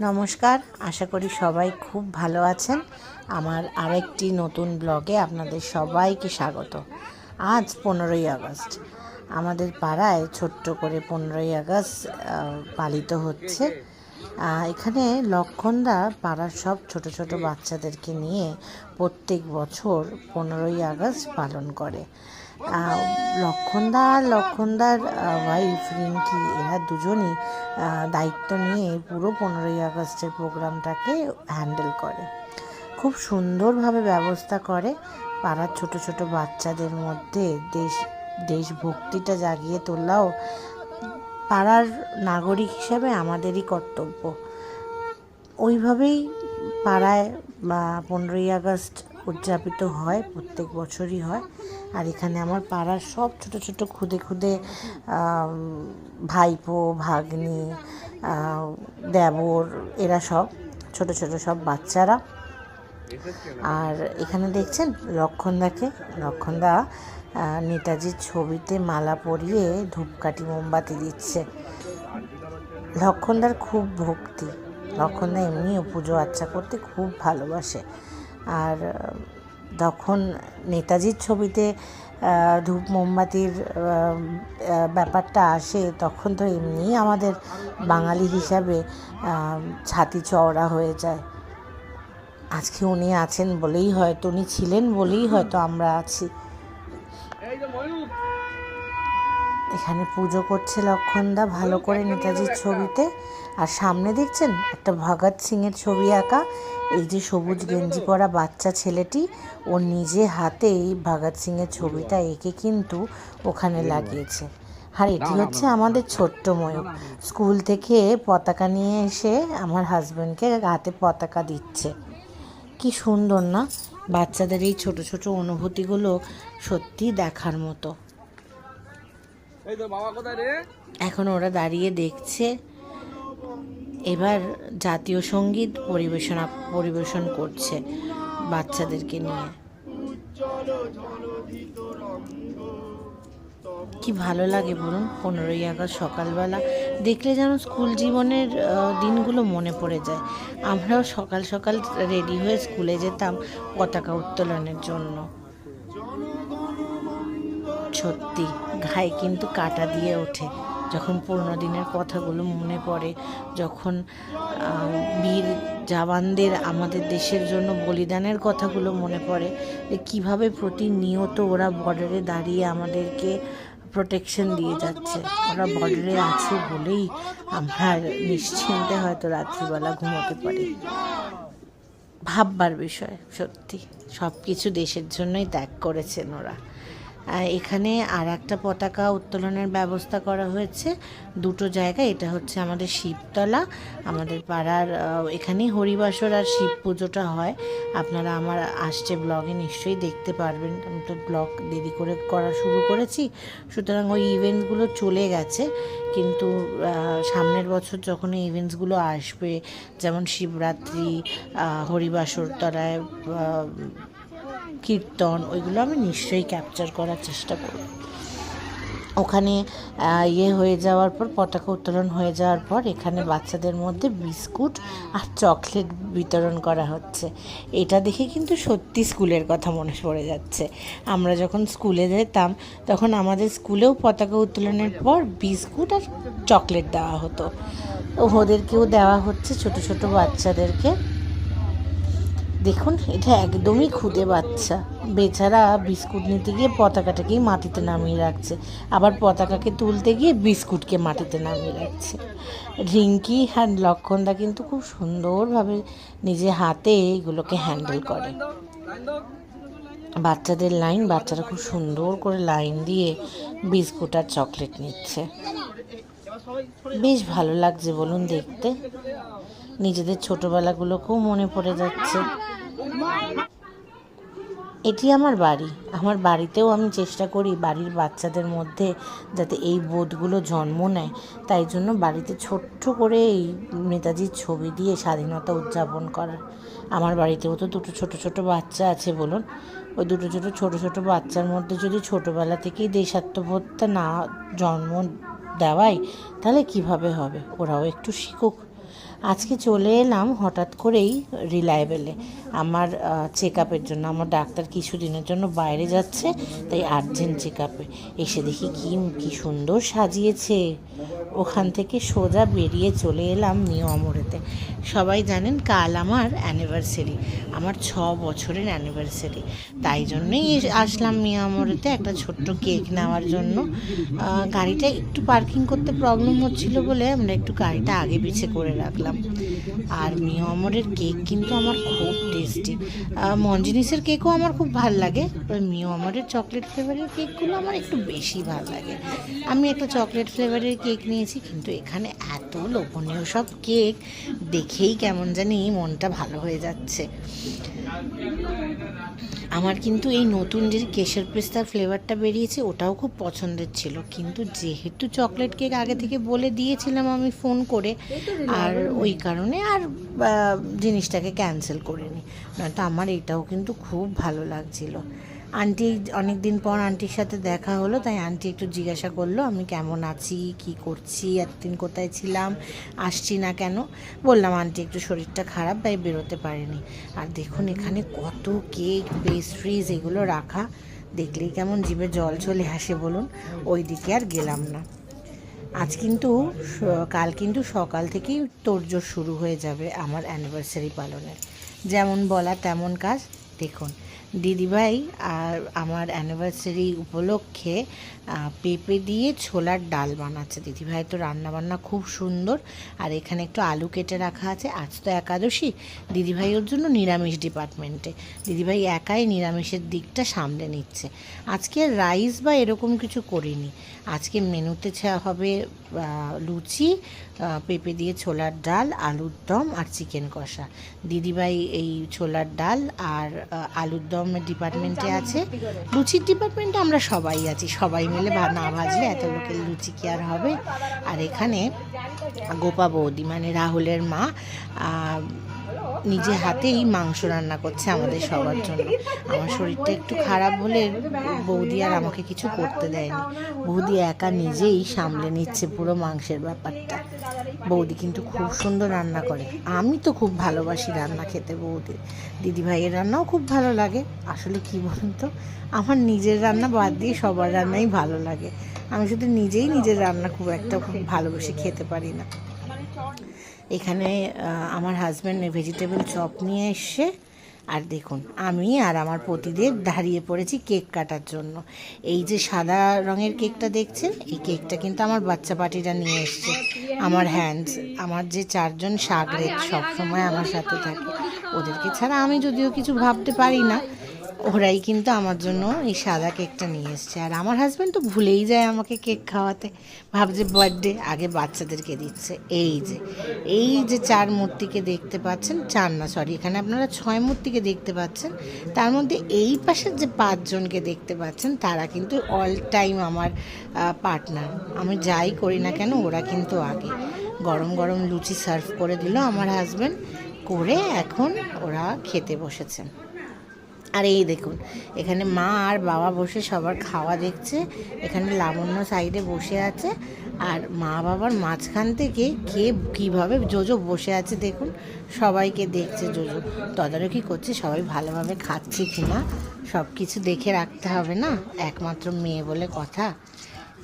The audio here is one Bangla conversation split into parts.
নমস্কার, আশা করি সবাই খুব ভালো আছেন। আমার আরেকটি নতুন ব্লগে আপনাদের সবাইকে স্বাগত। আজ 15ই আগস্ট। আমাদের পাড়ায় ছোট্ট করে 15ই আগস্ট পালিত হচ্ছে। এখানে লক্ষণদা পাড়ার সব ছোট ছোট বাচ্চাদেরকে নিয়ে প্রত্যেক বছর 15ই আগস্ট পালন করে। লক্ষণদা আর লক্ষণদার ওয়াইফ রিঙ্কি, এরা দুজনই দায়িত্ব নিয়ে পুরো 15ই আগস্টের প্রোগ্রামটাকে হ্যান্ডেল করে। খুব সুন্দরভাবে ব্যবস্থা করে। পাড়ার ছোট ছোট বাচ্চাদের মধ্যে দেশভক্তিটা জাগিয়ে তোলাও পাড়ার নাগরিক হিসাবে আমাদেরই কর্তব্য। ওইভাবেই পাড়ায় 15ই আগস্ট উদযাপিত হয়, প্রত্যেক বছরই হয়। আর এখানে আমার পাড়ার সব ছোট ছোট খুদে খুদে ভাইপো, ভাগ্নি, দেবর, এরা সব ছোট ছোট সব বাচ্চারা। আর এখানে দেখছেন লক্ষণদা নেতাজির ছবিতে মালা পরিয়ে ধূপকাঠি মোমবাতি দিচ্ছে। লক্ষণদার খুব ভক্তি। লক্ষণদা এমনিও পুজো আর্চা করতে খুব ভালোবাসে। আর তখন নেতাজির ছবিতে ধূপ মোমবাতির ব্যাপারটা আসে, তখন তো এমনিই আমাদের বাঙালি হিসাবে ছাতি চওড়া হয়ে যায়। আজকে উনি আছেন বলেই হয়তো, উনি ছিলেন বলেই হয়তো আমরা আছি। এখানে পুজো করছে লক্ষণদা ভালো করে নেতাজির ছবিতে। আর সামনে দেখছেন একটা ভগৎ সিংয়ের ছবি আঁকা। এই যে সবুজ গেঞ্জি পরা বাচ্চা ছেলেটি, ও নিজে হাতেই ভগৎ সিংয়ের ছবিটা এঁকে কিন্তু ওখানে লাগিয়েছে। আর এটি হচ্ছে আমাদের ছোট্ট ময়ূর, স্কুল থেকে পতাকা নিয়ে এসে আমার হাজব্যান্ডকে হাতে পতাকা দিচ্ছে। কি সুন্দর না? বাচ্চাদের এই ছোট ছোট অনুভূতিগুলো সত্যি দেখার মতো। এখন ওরা দাঁড়িয়ে দেখছে। এবার জাতীয় সঙ্গীত পরিবেশন করছে বাচ্চাদেরকে নিয়ে। কি ভালো লাগে বলুন 15ই আগস্ট সকালবেলা দেখলে, যেন স্কুল জীবনের দিনগুলো মনে পড়ে যায়। আমরাও সকাল সকাল রেডি হয়ে স্কুলে যেতাম পতাকা উত্তোলনের জন্য। সত্যি গায়ে কিন্তু কাঁটা দিয়ে ওঠে যখন পুরনো দিনের কথাগুলো মনে পড়ে, যখন বীর জওয়ানদের আমাদের দেশের জন্য বলিদানের কথাগুলো মনে পড়ে, যে কীভাবে প্রতিনিয়ত ওরা বর্ডারে দাঁড়িয়ে আমাদেরকে প্রোটেকশন দিয়ে যাচ্ছে। ওরা বর্ডারে আছে বলেই আমরা নিশ্চিন্তে হয়তো রাত্রিবেলা ঘুমোতে পারি। ভাববার বিষয়, সত্যি সব কিছু দেশের জন্যই ত্যাগ করেছেন ওরা। এখানে আর একটা পতাকা উত্তোলনের ব্যবস্থা করা হয়েছে দুটো জায়গায়। এটা হচ্ছে আমাদের শিবতলা, আমাদের পাড়ার এখানেই হরিবাসর আর শিব পুজোটা হয়। আপনারা আমার আসছে ব্লগে নিশ্চয়ই দেখতে পারবেন। আমি তো ব্লগ দেরি করে করা শুরু করেছি, সুতরাং ওই ইভেন্টসগুলো চলে গেছে। কিন্তু সামনের বছর যখন এই ইভেন্টসগুলো আসবে, যেমন শিবরাত্রি, হরিবাসর তলায় কীর্তন, ওইগুলো আমি নিশ্চয়ই ক্যাপচার করার চেষ্টা করব। ওখানে হয়ে যাওয়ার পর, পতাকা উত্তোলন হয়ে যাওয়ার পর, এখানে বাচ্চাদের মধ্যে বিস্কুট আর চকলেট বিতরণ করা হচ্ছে। এটা দেখে কিন্তু সত্যি স্কুলের কথা মনে পড়ে যাচ্ছে। আমরা যখন স্কুলে যেতাম তখন আমাদের স্কুলেও পতাকা উত্তোলনের পর বিস্কুট আর চকলেট দেওয়া হতো। ওদেরকেও দেওয়া হচ্ছে, ছোট ছোট বাচ্চাদেরকে। দেখুন, এটা একদমই খুদে বাচ্চা, বেচারা বিস্কুট নিতে গিয়ে পতাকাটাকেই মাটিতে নামিয়ে রাখছে, আবার পতাকাকে তুলতে গিয়ে বিস্কুটকে মাটিতে নামিয়ে রাখছে। রিঙ্কি আর লক্ষণদা কিন্তু খুব সুন্দরভাবে নিজে হাতে এগুলোকে হ্যান্ডেল করে। বাচ্চাদের লাইন, বাচ্চারা খুব সুন্দর করে লাইন দিয়ে বিস্কুট আর চকলেট নিচ্ছে। বেশ ভালো লাগছে বলুন দেখতে। নিজেদের ছোটোবেলাগুলোকেও মনে পড়ে যাচ্ছে। এটি আমার বাড়ি। আমার বাড়িতেও আমি চেষ্টা করি বাড়ির বাচ্চাদের মধ্যে যাতে এই বোধগুলো জন্ম নেয়। তাই জন্য বাড়িতে ছোট্ট করে এই নেতাজির ছবি দিয়ে স্বাধীনতা উদযাপন করার। আমার বাড়িতেও তো দুটো ছোট ছোট বাচ্চা আছে বলুন। ওই দুটো ছোট ছোট বাচ্চার মধ্যে যদি ছোটোবেলা থেকেই দেশাত্মবোধটা না জন্ম দেওয়াই, তাহলে কিভাবে হবে? ওরাও একটু শিখুক। আজকে চলে এলাম হঠাৎ করেই রিলায়েবলে আমার চেক আপের জন্য। আমার ডাক্তার কিছুদিনের জন্য বাইরে যাচ্ছে, তাই আর্জেন্ট চেক আপে এসে দেখি কি সুন্দর সাজিয়েছে। ওখান থেকে সোজা বেরিয়ে চলে এলাম মিও আমরেতে। সবাই জানেন কাল আমার অ্যানিভার্সারি, আমার 6 বছরের অ্যানিভার্সারি, তাই জন্যই আসলাম মিও আমরেতে একটা ছোট্ট কেক নেওয়ার জন্য। গাড়িটা একটু পার্কিং করতে প্রবলেম হচ্ছিল বলে আমরা একটু গাড়িটা আগে পিছে করে রাখলাম। আর মিও আমরের কেক কিন্তু আমার খুব টেস্টি। মঞ্জিনিসের কেকও আমার খুব ভাল লাগে, মিও আমরের চকলেট ফ্লেভারের কেকগুলো আমার একটু বেশি ভাল লাগে। আমি একটা চকলেট ফ্লেভারের কেক নিয়েছি, কিন্তু এখানে এত লোভনীয় সব কেক দেখেই কেমন জানি মনটা ভালো হয়ে যাচ্ছে। আমার কিন্তু এই নতুন যে কেশর পেস্তার ফ্লেভারটা বেরিয়েছে ওটাও খুব পছন্দের ছিল, কিন্তু যেহেতু চকলেট কেক আগে থেকে বলে দিয়েছিলাম আমি ফোন করে, আর ওই কারণে আর জিনিসটাকে ক্যান্সেল করিনি। নয়তো আমার এটাও কিন্তু খুব ভালো লাগছিল। আন্টি অনেক দিন পর আন্টির সাথে দেখা হলো, তাই আন্টি একটু জিজ্ঞাসা করলো আমি কেমন আছি, কি করছি, এতদিন কোথায় ছিলাম, আসছি না কেন। বললাম আন্টি একটু শরীরটা খারাপ, তাই বেরোতে পারিনি। আর দেখুন এখানে কত কেক, পেস্ট্রিজ এগুলো রাখা, দেখলেই কেমন জিভে জল চলে আসে বলুন। ওই দিকে আর গেলাম না। কাল কিন্তু সকাল থেকেই তোড়জোড় শুরু হয়ে যাবে আমার অ্যানিভার্সারি পালনের। যেমন বলা তেমন কাজ। দেখুন দিদিভাই আর আমার অ্যানিভার্সারি উপলক্ষে পেঁপে দিয়ে ছোলার ডাল বানাচ্ছে। দিদিভাই তো রান্নাবান্না খুব সুন্দর। আর এখানে একটু আলু কেটে রাখা আছে, আজ তো একাদশী, দিদিভাই ওর জন্য নিরামিষ ডিপার্টমেন্টে। দিদিভাই একাই নিরামিষের দিকটা সামলে নিচ্ছে। আজকে রাইস বা এরকম কিছু করিনি। আজকে মেনুতে হবে লুচি, পেঁপে দিয়ে ছোলার ডাল, আলুর দম আর চিকেন কষা। দিদিভাই এই ছোলার ডাল আর আলুর দমের ডিপার্টমেন্টে আছে। লুচির ডিপার্টমেন্টে আমরা সবাই আছি, সবাই মিলে না ভাজলে এত লোকের লুচি কি আর হবে। আর এখানে গোপা বৌদি মানে রাহুলের মা নিজে হাতেই মাংস রান্না করছে আমাদের সবার জন্য। আমার শরীরটা একটু খারাপ বলে বৌদি আর আমাকে কিছু করতে দেয়নি। বৌদি একা নিজেই সামলে নিচ্ছে পুরো মাংসের ব্যাপারটা। বৌদি কিন্তু খুব সুন্দর রান্না করে। আমি তো খুব ভালোবাসি রান্না খেতে বৌদির। দিদিভাইয়ের রান্নাও খুব ভালো লাগে। আসলে কি বলুন তো, আমার নিজের রান্না বাদ দিয়ে সবার রান্নাই ভালো লাগে। আমি শুধু নিজের রান্না খুব ভালোবেসে খেতে পারি না। এখানে আমার হাজব্যান্ড ভেজিটেবল চপ নিয়ে এসছে। আর দেখুন আমি আর আমার পতিদেব দাঁড়িয়ে পড়েছি কেক কাটার জন্য। এই যে সাদা রঙের কেকটা দেখছেন, এই কেকটা কিন্তু আমার বাচ্চা পার্টিরা নিয়ে এসছে। আমার যে 4 জন সাগরেদ সবসময় আমার সাথে থাকে, ওদেরকে ছাড়া আমি যদিও কিছু ভাবতে পারি না, ওরাই কিন্তু আমার জন্য এই সাদা কেকটা নিয়ে এসছে। আর আমার হাজব্যান্ড তো ভুলেই যায় আমাকে কেক খাওয়াতে, ভাবছে বার্থডে, আগে বাচ্চাদেরকে দিচ্ছে। এই যে 4 মূর্তিকে দেখতে পাচ্ছেন, 4 না সরি, এখানে আপনারা 6 মূর্তিকে দেখতে পাচ্ছেন। তার মধ্যে এই পাশের যে 5 জনকে দেখতে পাচ্ছেন, তারা কিন্তু অল টাইম আমার পার্টনার। আমি যাই করি না কেন ওরা কিন্তু আগে। গরম গরম লুচি সার্ভ করে দিল আমার হাজব্যান্ড, করে এখন ওরা খেতে বসেছেন। আর এই দেখুন এখানে মা আর বাবা বসে সবার খাওয়া দেখছে। এখানে লাবণ্য সাইডে বসে আছে, আর মা বাবার মাঝখান থেকে কে কীভাবে জোজো বসে আছে দেখুন, সবাইকে দেখছে জোজো, তদারকি করছে সবাই ভালোভাবে খাচ্ছে কি না, সব কিছু দেখে রাখতে হবে না, একমাত্র মেয়ে বলে কথা।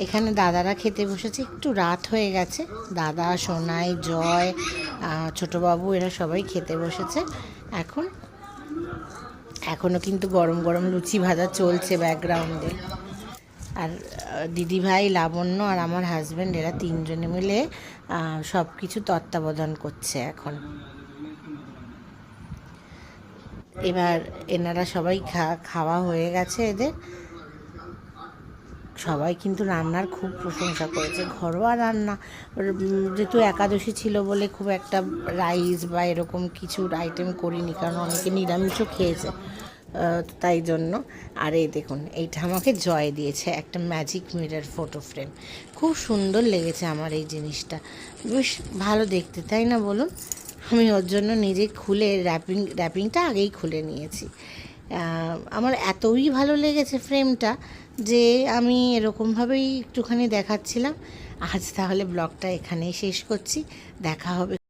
এখানে দাদারা খেতে বসেছে, একটু রাত হয়ে গেছে। দাদা, সোনাই, জয়, ছোটোবাবু এরা সবাই খেতে বসেছে। এখনও কিন্তু গরম গরম লুচি ভাজা চলছে ব্যাকগ্রাউন্ডে। আর দিদিভাই, লাবণ্য আর আমার হাজব্যান্ড এরা 3 জনে মিলে সব কিছু তত্ত্বাবধান করছে এখন। এবার এনারা সবাই খাওয়া হয়ে গেছে এদের। সবাই কিন্তু রান্নার খুব প্রশংসা করেছে, ঘরোয়া রান্না। যেহেতু একাদশী ছিল বলে খুব একটা রাইস বা এরকম কিছু আইটেম করিনি, কারণ অনেকে নিরামিষও খেয়েছে, তাই জন্য। আর এই দেখুন এইটা আমাকে জয় দিয়েছে, একটা ম্যাজিক মিরর ফটো ফ্রেম। খুব সুন্দর লেগেছে আমার এই জিনিসটা, বেশ ভালো দেখতে, তাই না বলুন? আমি ওর জন্য নিজে খুলে র্যাপিংটা আগেই খুলে নিয়েছি। আমার এতই ভালো লেগেছে ফ্রেমটা যে আমি এরকমভাবেই একটুখানি দেখাচ্ছিলাম। আজ তাহলে ব্লগটা এখানেই শেষ করছি। দেখা হবে।